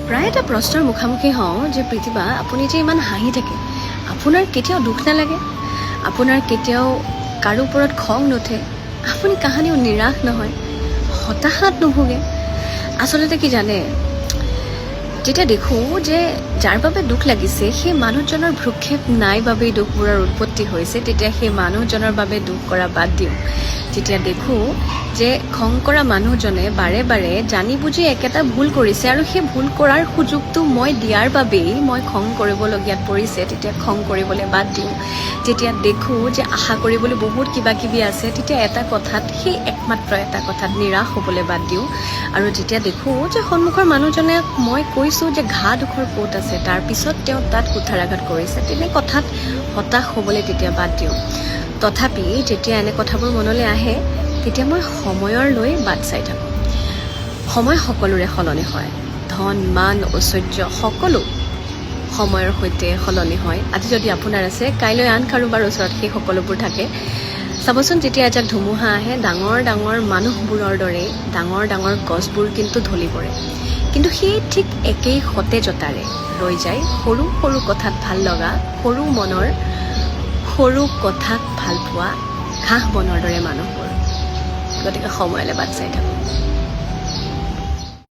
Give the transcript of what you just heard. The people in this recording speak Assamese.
প্ৰায় এটা প্ৰশ্নৰ মুখামুখি হওঁ যে প্ৰতিভা আপুনি যে ইমান হাঁহি থাকে আপোনাৰ কেতিয়াও দুখ নালাগে আপোনাৰ কেতিয়াও কাৰো ওপৰত খং নুঠে আপুনি কাহানিও নিৰাশ নহয় হতাশাত নুভোগে আচলতে কি জানে যেতিয়া দেখোঁ যে যাৰ বাবে দুখ লাগিছে সেই মানুহজনৰ ভ্ৰূক্ষেপ নাই বাবেই দুখবোৰৰ উৎপত্তি হৈছে তেতিয়া সেই মানুহজনৰ বাবে দুখ কৰা বাদ দিওঁ যেতিয়া দেখোঁ যে খং কৰা মানুহজনে বাৰে বাৰে জানি বুজি একেটা ভুল কৰিছে আৰু সেই ভুল কৰাৰ সুযোগটো মই দিয়াৰ বাবেই মই খং কৰিবলগীয়াত পৰিছে তেতিয়া খং কৰিবলৈ বাদ দিওঁ যেতিয়া দেখোঁ যে আশা কৰিবলৈ বহুত কিবা কিবি আছে তেতিয়া এটা কথাত সেই একমাত্ৰ এটা কথাত নিৰাশ হ'বলৈ বাদ দিওঁ আৰু যেতিয়া দেখোঁ যে সন্মুখৰ মানুহজনে মই কৈছোঁ যে ঘা দুখৰ ক'ত আছে তাৰপিছত তেওঁ তাত কুঠাৰাঘাত কৰিছে তেনে কথাত হতাশ হ'বলৈ তেতিয়া বাদ দিওঁ তথাপি যেতিয়া এনে কথাবোৰ মনলৈ আহে তেতিয়া মই সময়ৰ লৈ বাট চাই থাকোঁ সময় সকলোৰে সলনি হয় ধন মান ঐশ্বৰ্য সকলো সময়ৰ সৈতে সলনি হয় আজি যদি আপোনাৰ আছে কাইলৈ আন কাৰোবাৰ ওচৰত সেই সকলোবোৰ থাকে চাবচোন যেতিয়া এজাক ধুমুহা আহে ডাঙৰ ডাঙৰ মানুহবোৰৰ দৰে ডাঙৰ ডাঙৰ গছবোৰ কিন্তু ঢলি পৰে কিন্তু সেই ঠিক একেই সতেজতাৰে ৰৈ যায় সৰু সৰু কথাত ভাল লগা সৰু মনৰ সৰু কথাক ভাল পোৱা ঘাঁহ বনৰ দৰে মানুহবোৰ গতিকে সময়লৈ বাট চাই থাকোঁ